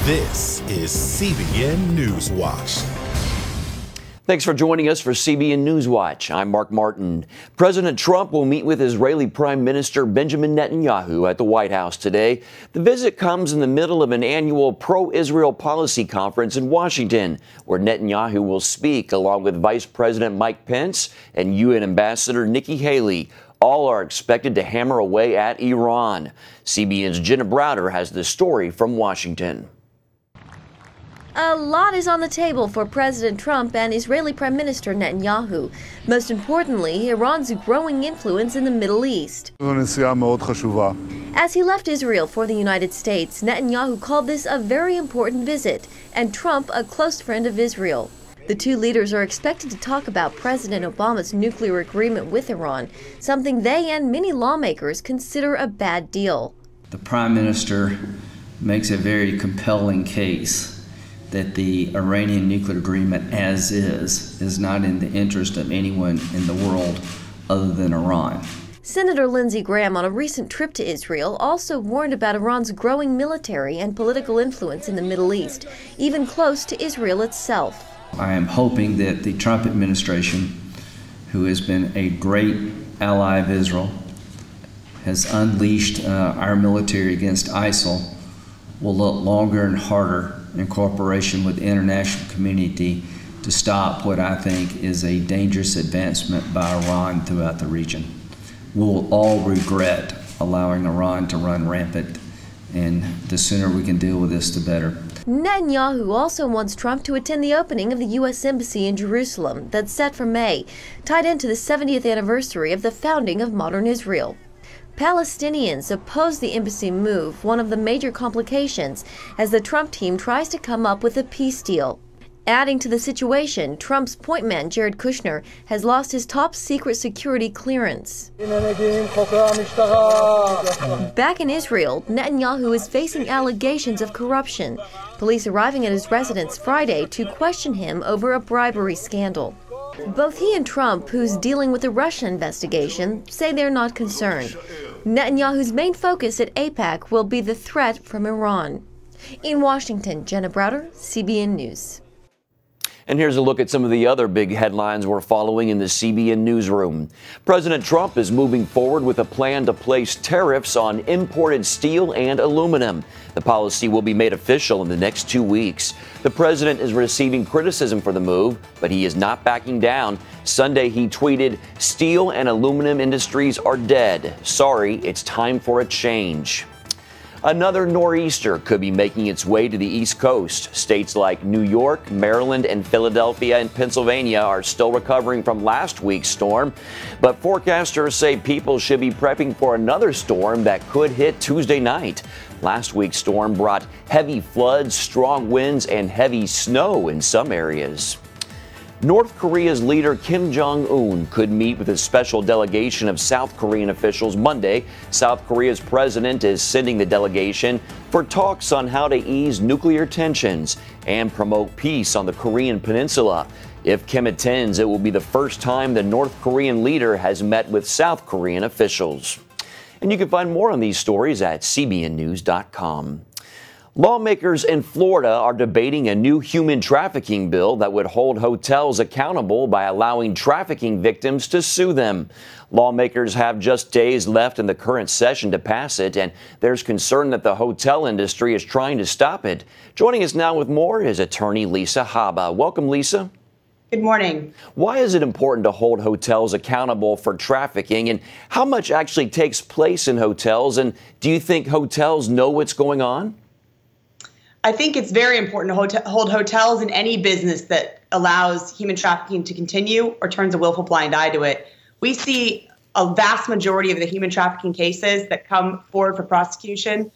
This is CBN NewsWatch. Thanks for joining us for CBN NewsWatch. I'm Mark Martin. President Trump will meet with Israeli Prime Minister Benjamin Netanyahu at the White House today. The visit comes in the middle of an annual pro-Israel policy conference in Washington, where Netanyahu will speak along with Vice President Mike Pence and UN Ambassador Nikki Haley. All are expected to hammer away at Iran. CBN's Jenna Browder has the story from Washington. A lot is on the table for President Trump and Israeli Prime Minister Netanyahu. Most importantly, Iran's growing influence in the Middle East. As he left Israel for the United States, Netanyahu called this a very important visit, and Trump a close friend of Israel. The two leaders are expected to talk about President Obama's nuclear agreement with Iran, something they and many lawmakers consider a bad deal. The Prime Minister makes a very compelling case that the Iranian nuclear agreement as is not in the interest of anyone in the world other than Iran. Senator Lindsey Graham, on a recent trip to Israel, also warned about Iran's growing military and political influence in the Middle East, even close to Israel itself. I am hoping that the Trump administration, who has been a great ally of Israel, has unleashed our military against ISIL, will look longer and harder in cooperation with the international community to stop what I think is a dangerous advancement by Iran throughout the region. We will all regret allowing Iran to run rampant, and the sooner we can deal with this, the better. Netanyahu also wants Trump to attend the opening of the U.S. Embassy in Jerusalem that's set for May, tied into the 70th anniversary of the founding of modern Israel. Palestinians oppose the embassy move, one of the major complications, as the Trump team tries to come up with a peace deal. Adding to the situation, Trump's point man, Jared Kushner, has lost his top secret security clearance. Back in Israel, Netanyahu is facing allegations of corruption, police arriving at his residence Friday to question him over a bribery scandal. Both he and Trump, who's dealing with a Russia investigation, say they're not concerned. Netanyahu's main focus at AIPAC will be the threat from Iran. In Washington, Jenna Browder, CBN News. And here's a look at some of the other big headlines we're following in the CBN newsroom. President Trump is moving forward with a plan to place tariffs on imported steel and aluminum. The policy will be made official in the next 2 weeks. The president is receiving criticism for the move, but he is not backing down. Sunday, he tweeted, "Steel and aluminum industries are dead. Sorry, it's time for a change." Another nor'easter could be making its way to the East Coast. States like New York, Maryland, and Philadelphia and Pennsylvania are still recovering from last week's storm. But forecasters say people should be prepping for another storm that could hit Tuesday night. Last week's storm brought heavy floods, strong winds, and heavy snow in some areas. North Korea's leader Kim Jong-un could meet with a special delegation of South Korean officials Monday. South Korea's president is sending the delegation for talks on how to ease nuclear tensions and promote peace on the Korean peninsula. If Kim attends, it will be the first time the North Korean leader has met with South Korean officials. And you can find more on these stories at cbnnews.com. Lawmakers in Florida are debating a new human trafficking bill that would hold hotels accountable by allowing trafficking victims to sue them. Lawmakers have just days left in the current session to pass it, and there's concern that the hotel industry is trying to stop it. Joining us now with more is attorney Lisa Haba. Welcome, Lisa. Good morning. Why is it important to hold hotels accountable for trafficking, and how much actually takes place in hotels? And do you think hotels know what's going on? I think it's very important to hold hotels and any business that allows human trafficking to continue or turns a willful blind eye to it. We see a vast majority of the human trafficking cases that come forward for prosecution.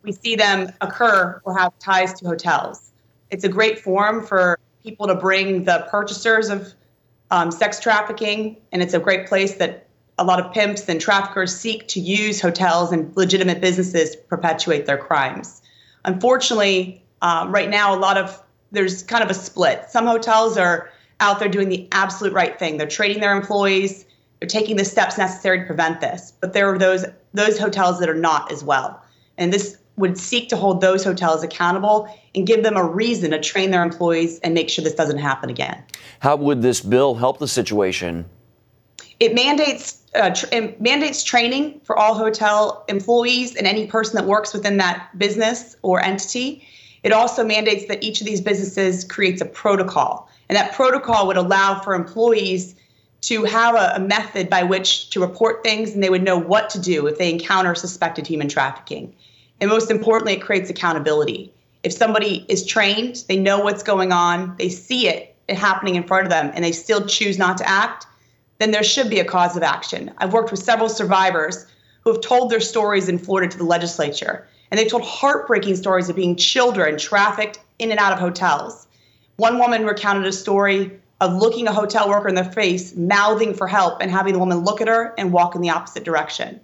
We see them occur or have ties to hotels. It's a great forum for people to bring the purchasers of sex trafficking, and it's a great place that a lot of pimps and traffickers seek to use hotels and legitimate businesses to perpetuate their crimes. Unfortunately, right now, there's kind of a split. Some hotels are out there doing the absolute right thing. They're training their employees. They're taking the steps necessary to prevent this. But there are those hotels that are not as well. And this would seek to hold those hotels accountable and give them a reason to train their employees and make sure this doesn't happen again. How would this bill help the situation? It mandates training for all hotel employees and any person that works within that business or entity. It also mandates that each of these businesses creates a protocol, and that protocol would allow for employees to have a method by which to report things, and they would know what to do if they encounter suspected human trafficking. And most importantly, it creates accountability. If somebody is trained, they know what's going on, they see it happening in front of them, and they still choose not to act, then there should be a cause of action. I've worked with several survivors who have told their stories in Florida to the legislature, and they've told heartbreaking stories of being children trafficked in and out of hotels. One woman recounted a story of looking a hotel worker in the face, mouthing for help, and having the woman look at her and walk in the opposite direction.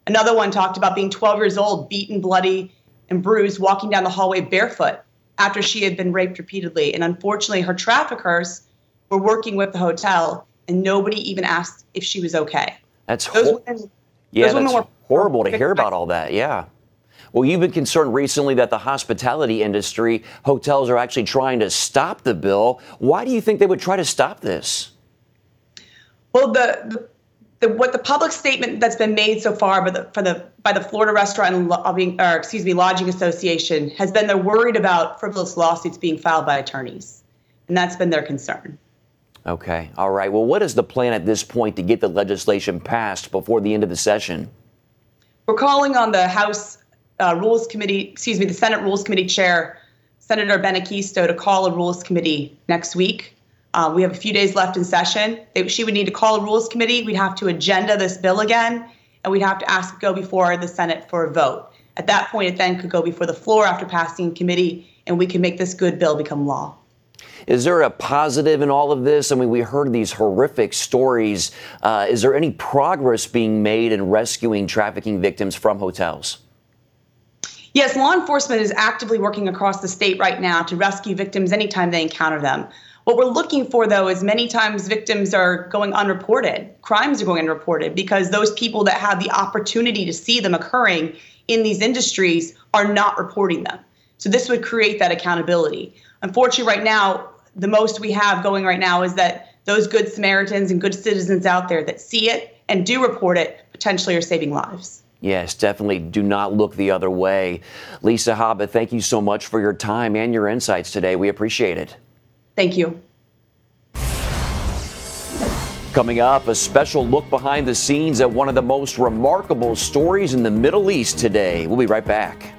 Another one talked about being 12 years old, beaten, bloody, and bruised, walking down the hallway barefoot after she had been raped repeatedly. And unfortunately, her traffickers were working with the hotel, and nobody even asked if she was okay. That's horrible to hear about all that, yeah. Well, you've been concerned recently that the hospitality industry, hotels are actually trying to stop the bill. Why do you think they would try to stop this? Well, what the public statement that's been made so far by the Florida Restaurant and Lodging Association has been they're worried about frivolous lawsuits being filed by attorneys, and that's been their concern. Okay, all right. Well, what is the plan at this point to get the legislation passed before the end of the session? We're calling on the House Rules Committee, the Senate Rules Committee Chair, Senator Benaquisto, to call a Rules Committee next week. We have a few days left in session. She would need to call a Rules Committee. We'd have to agenda this bill again, and we'd have to ask it to go before the Senate for a vote. At that point, it then could go before the floor after passing in committee, and we can make this good bill become law. Is there a positive in all of this? I mean, we heard these horrific stories. Is there any progress being made in rescuing trafficking victims from hotels? Yes, law enforcement is actively working across the state right now to rescue victims anytime they encounter them. What we're looking for, though, is many times victims are going unreported. Crimes are going unreported because those people that have the opportunity to see them occurring in these industries are not reporting them. So this would create that accountability. Unfortunately, right now, the most we have going right now is that those good Samaritans and good citizens out there that see it and do report it potentially are saving lives. Yes, definitely do not look the other way. Lisa Haba, thank you so much for your time and your insights today. We appreciate it. Thank you. Coming up, a special look behind the scenes at one of the most remarkable stories in the Middle East today. We'll be right back.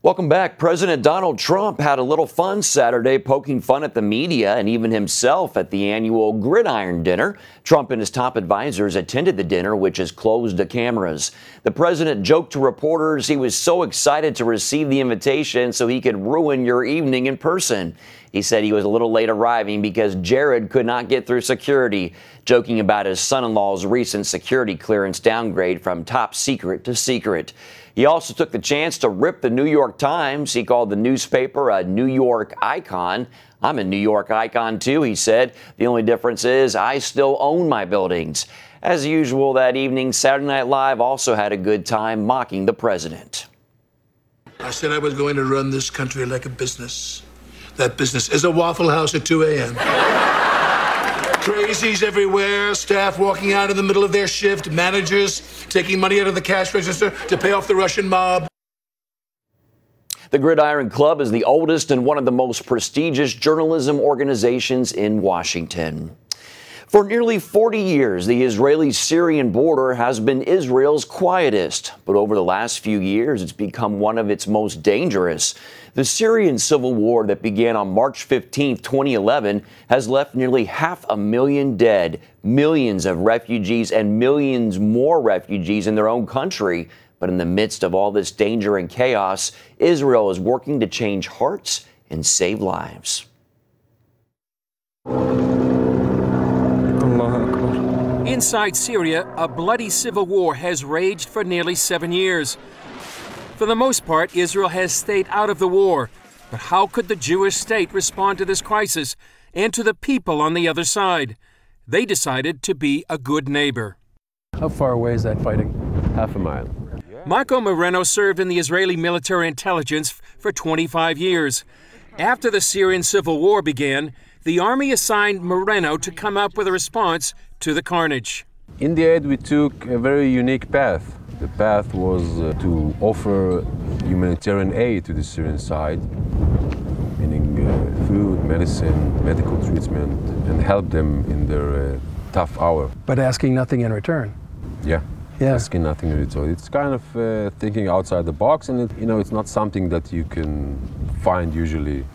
Welcome back. President Donald Trump had a little fun Saturday, poking fun at the media and even himself at the annual Gridiron Dinner. Trump and his top advisors attended the dinner, which is closed to cameras. The president joked to reporters he was so excited to receive the invitation so he could ruin your evening in person. He said he was a little late arriving because Jared could not get through security, joking about his son-in-law's recent security clearance downgrade from top secret to secret. He also took the chance to rip the New York Times. He called the newspaper a New York icon. I'm a New York icon too, he said. The only difference is I still own my buildings. As usual that evening, Saturday Night Live also had a good time mocking the president. I said I was going to run this country like a business. That business is a Waffle House at 2 a.m. Crazies everywhere, staff walking out in the middle of their shift, managers taking money out of the cash register to pay off the Russian mob. The Gridiron Club is the oldest and one of the most prestigious journalism organizations in Washington. For nearly 40 years, the Israeli-Syrian border has been Israel's quietest, but over the last few years, it's become one of its most dangerous. The Syrian civil war that began on March 15, 2011, has left nearly 500,000 dead, millions of refugees, and millions more refugees in their own country. But in the midst of all this danger and chaos, Israel is working to change hearts and save lives. Inside Syria, a bloody civil war has raged for nearly 7 years. For the most part, Israel has stayed out of the war. But how could the Jewish state respond to this crisis and to the people on the other side? They decided to be a good neighbor. How far away is that fighting? Half a mile. Marco Moreno served in the Israeli military intelligence for 25 years. After the Syrian civil war began, the army assigned Moreno to come up with a response to the carnage. In the end, we took a very unique path. The path was to offer humanitarian aid to the Syrian side, meaning food, medicine, medical treatment, and help them in their tough hour. But asking nothing in return. Yeah. Yeah. Asking nothing in return. It's kind of thinking outside the box, and it's not something that you can find usually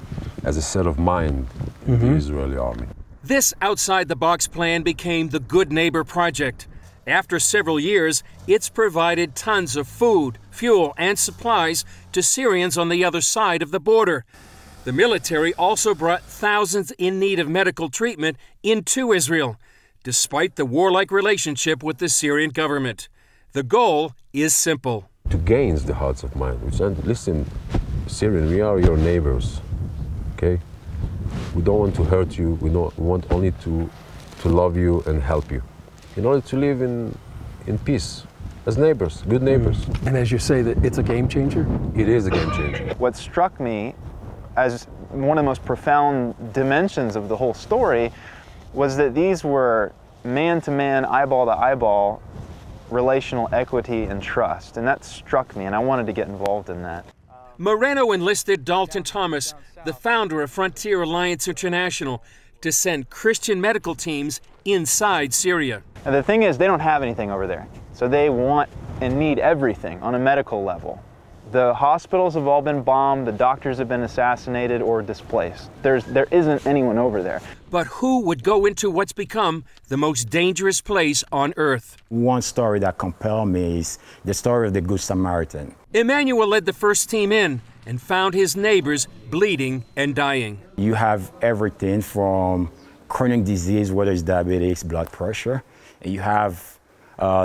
as a set of mind in the Israeli army. This outside-the-box plan became the Good Neighbor Project. After several years, it's provided tons of food, fuel, and supplies to Syrians on the other side of the border. The military also brought thousands in need of medical treatment into Israel, despite the warlike relationship with the Syrian government. The goal is simple. To gain the hearts of mine. Listen, Syrian, we are your neighbors, okay? We don't want to hurt you. We want only to love you and help you in order to live in peace as neighbors, good neighbors. And as you say, that it's a game changer? It is a game changer. What struck me as one of the most profound dimensions of the whole story was that these were man-to-man, eyeball-to-eyeball relational equity and trust. And that struck me, and I wanted to get involved in that. Moreno enlisted Dalton Thomas, the founder of Frontier Alliance International, to send Christian medical teams inside Syria. And the thing is, they don't have anything over there. So they want and need everything on a medical level. The hospitals have all been bombed, the doctors have been assassinated or displaced. There isn't anyone over there. But who would go into what's become the most dangerous place on earth? One story that compelled me is the story of the Good Samaritan. Emmanuel led the first team in and found his neighbors bleeding and dying. You have everything from chronic disease, whether it's diabetes, blood pressure, and you have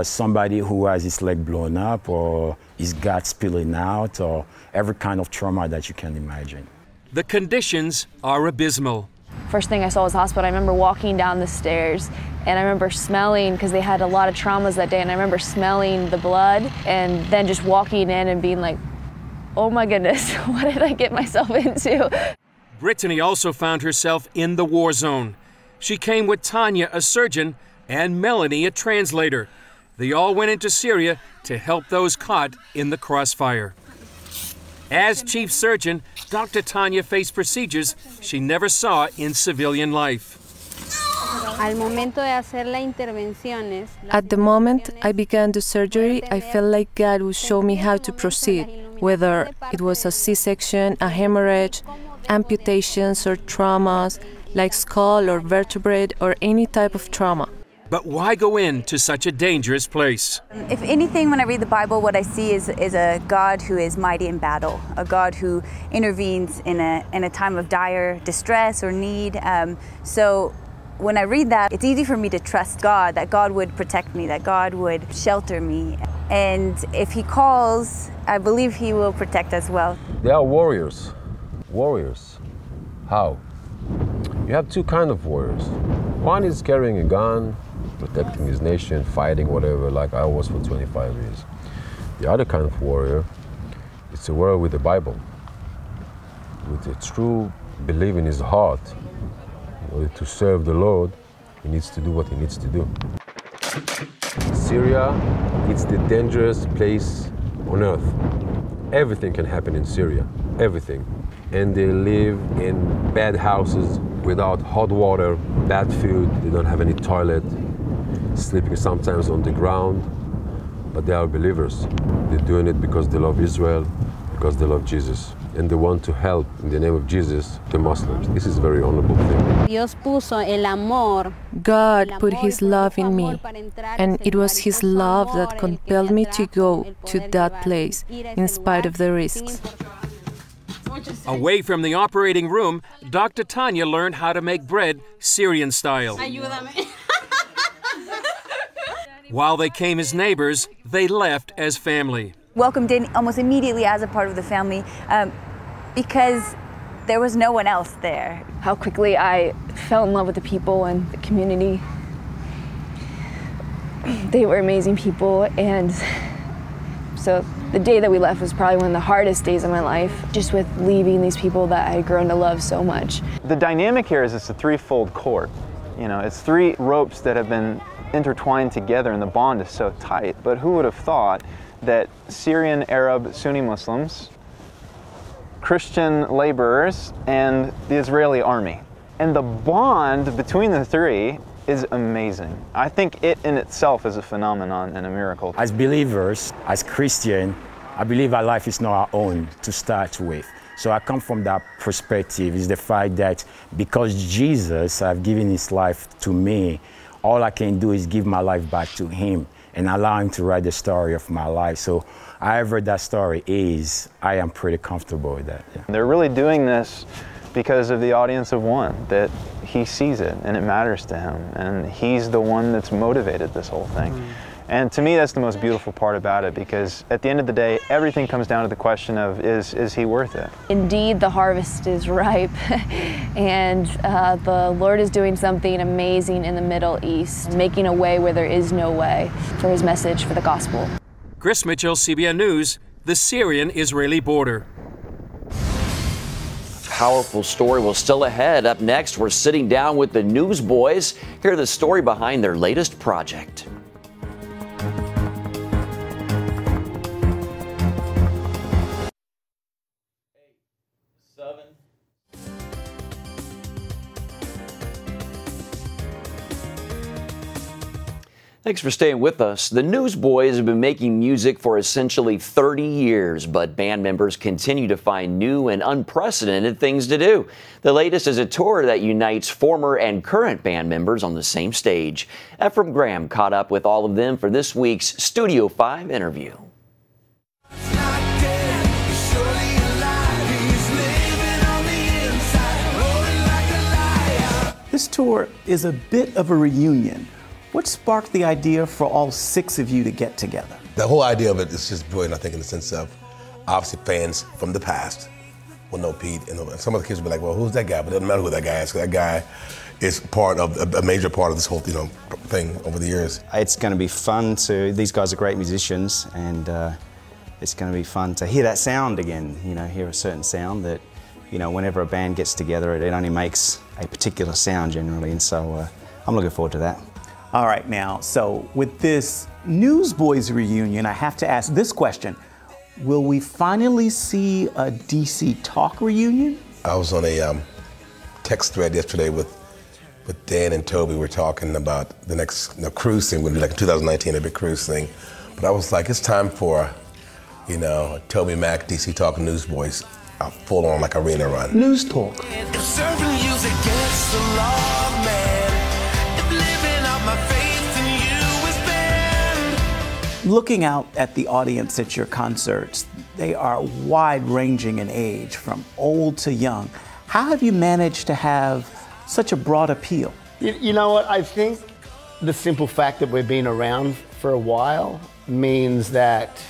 somebody who has his leg blown up or his gut spilling out or every kind of trauma that you can imagine. The conditions are abysmal. First thing I saw was hospital. I remember walking down the stairs and I remember smelling, because they had a lot of traumas that day, and I remember smelling the blood and then just walking in and being like, oh my goodness, what did I get myself into? Brittany also found herself in the war zone. She came with Tanya, a surgeon, and Melanie, a translator. They all went into Syria to help those caught in the crossfire. As chief surgeon, Dr. Tanya faced procedures she never saw in civilian life. At the moment I began the surgery, I felt like God would show me how to proceed, whether it was a C-section, a hemorrhage, amputations or traumas, like skull or vertebrae or any type of trauma. But why go into such a dangerous place? If anything, when I read the Bible, what I see is a God who is mighty in battle, a God who intervenes in a time of dire distress or need. So when I read that, it's easy for me to trust God, that God would protect me, that God would shelter me. And if He calls, I believe He will protect as well. They are warriors. Warriors. How? You have two kinds of warriors. One is carrying a gun, protecting his nation, fighting whatever, like I was for 25 years. The other kind of warrior is a warrior with the Bible, with a true belief in his heart. In order to serve the Lord, he needs to do what he needs to do. Syria, it's the dangerous place on earth. Everything can happen in Syria, everything. And they live in bad houses without hot water, bad food, they don't have any toilet, sleeping sometimes on the ground, but they are believers. They're doing it because they love Israel, because they love Jesus, and they want to help, in the name of Jesus, the Muslims. This is a very honorable thing. God put His love in me, and it was His love that compelled me to go to that place, in spite of the risks. Away from the operating room, Dr. Tanya learned how to make bread Syrian style. While they came as neighbors, they left as family. Welcomed in almost immediately as a part of the family because there was no one else there. How quickly I fell in love with the people and the community. They were amazing people, and so the day that we left was probably one of the hardest days of my life, just with leaving these people that I had grown to love so much. The dynamic here is it's a threefold cord. You know, it's three ropes that have been intertwined together, and the bond is so tight. But who would have thought that Syrian, Arab, Sunni Muslims, Christian laborers, and the Israeli army, and the bond between the three is amazing. I think it in itself is a phenomenon and a miracle. As believers, as Christians, I believe our life is not our own to start with. So I come from that perspective, is the fact that because Jesus has given his life to me, all I can do is give my life back to him and allow him to write the story of my life. So however that story is, I am pretty comfortable with that. Yeah. They're really doing this because of the audience of one, that he sees it and it matters to him, and he's the one that's motivated this whole thing. And to me, that's the most beautiful part about it, because at the end of the day, everything comes down to the question of, is he worth it? Indeed, the harvest is ripe, and the Lord is doing something amazing in the Middle East, making a way where there is no way for his message, for the gospel. Chris Mitchell, CBN News, the Syrian-Israeli border. Powerful story will still ahead. Up next, we're sitting down with the Newsboys. Hear the story behind their latest project. Thanks for staying with us. The Newsboys have been making music for essentially 30 years, but band members continue to find new and unprecedented things to do. The latest is a tour that unites former and current band members on the same stage. Ephraim Graham caught up with all of them for this week's Studio 5 interview. This tour is a bit of a reunion. What sparked the idea for all 6 of you to get together? The whole idea of it is just brilliant, I think, in the sense of obviously fans from the past will know Pete, and some of the kids will be like, well, who's that guy? But it doesn't matter who that guy is, 'cause that guy is part of a major part of this whole thing over the years. It's going to be fun these guys are great musicians, and it's going to be fun to hear that sound again, hear a certain sound that, whenever a band gets together, it only makes a particular sound generally, and so I'm looking forward to that. All right, now, so with this Newsboys reunion, I have to ask this question. Will we finally see a DC Talk reunion? I was on a text thread yesterday with Dan and Toby. We're talking about the next cruise thing. We're going to be like 2019, a big cruise thing. But I was like, it's time for, Toby Mac, DC Talk, Newsboys, a full-on like arena run. News Talk. Looking out at the audience at your concerts, they are wide-ranging in age, from old to young. How have you managed to have such a broad appeal? You know what? I think the simple fact that we've been around for a while means that,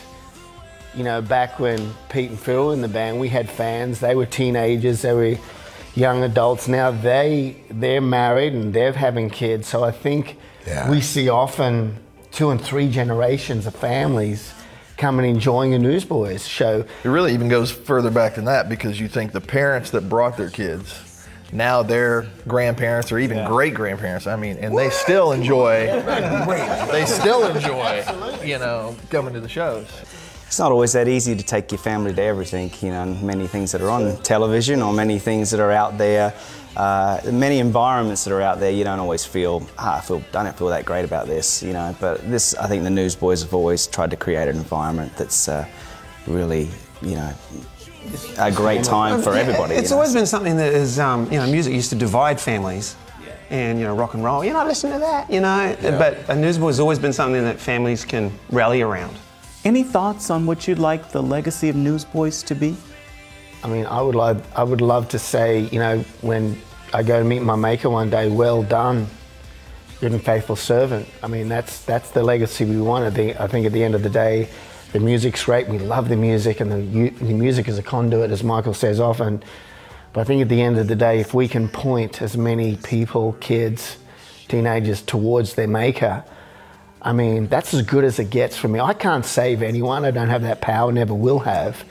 back when Pete and Phil were in the band, we had fans. They were teenagers, they were young adults. Now they're married and they're having kids. So I think we see often 2 and 3 generations of families come and enjoying a Newsboys show. It really even goes further back than that, because you think the parents that brought their kids, now they're grandparents or even great-grandparents, and they still enjoy, coming to the shows. It's not always that easy to take your family to everything, many things that are on television or many things that are out there. Many environments that are out there, you don't always feel, I don't feel that great about this, but this, I think the Newsboys have always tried to create an environment that's really, a great time for everybody. It's always been something that is, music used to divide families, and, rock and roll, listen to that, but a Newsboys has always been something that families can rally around. Any thoughts on what you'd like the legacy of Newsboys to be? I would love to say, when I go to meet my maker one day, well done, good and faithful servant. That's the legacy we want. I think at the end of the day, the music's great. We love the music, and the music is a conduit, as Michael says often. But I think at the end of the day, if we can point as many people, kids, teenagers, towards their maker, I mean, that's as good as it gets for me. I can't save anyone. I don't have that power, never will have.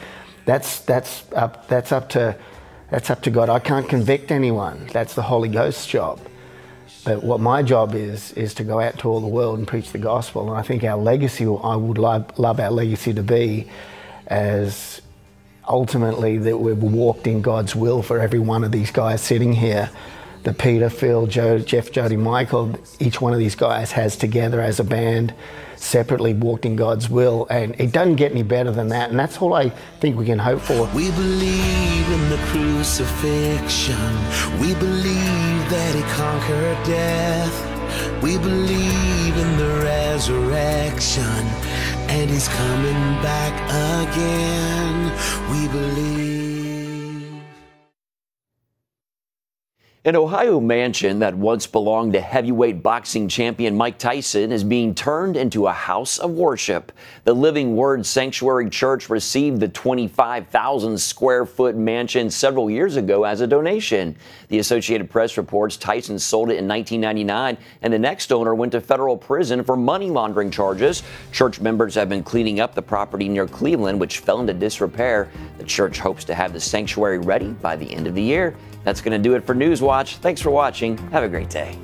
That's up to God. I can't convict anyone. That's the Holy Ghost's job. But what my job is to go out to all the world and preach the gospel. And I think our legacy, I would love our legacy to be as ultimately that we've walked in God's will for every one of these guys sitting here. The Peter, Phil, Joe, Jeff, Jody, Michael, each one of these guys has together as a band, separately walked in God's will. And it doesn't get any better than that. And that's all I think we can hope for. We believe in the crucifixion. We believe that he conquered death. We believe in the resurrection. And he's coming back again. We believe. An Ohio mansion that once belonged to heavyweight boxing champion Mike Tyson is being turned into a house of worship. The Living Word Sanctuary Church received the 25,000 square foot mansion several years ago as a donation. The Associated Press reports Tyson sold it in 1999, and the next owner went to federal prison for money laundering charges. Church members have been cleaning up the property near Cleveland, which fell into disrepair. The church hopes to have the sanctuary ready by the end of the year. That's going to do it for NewsWatch. Thanks for watching. Have a great day.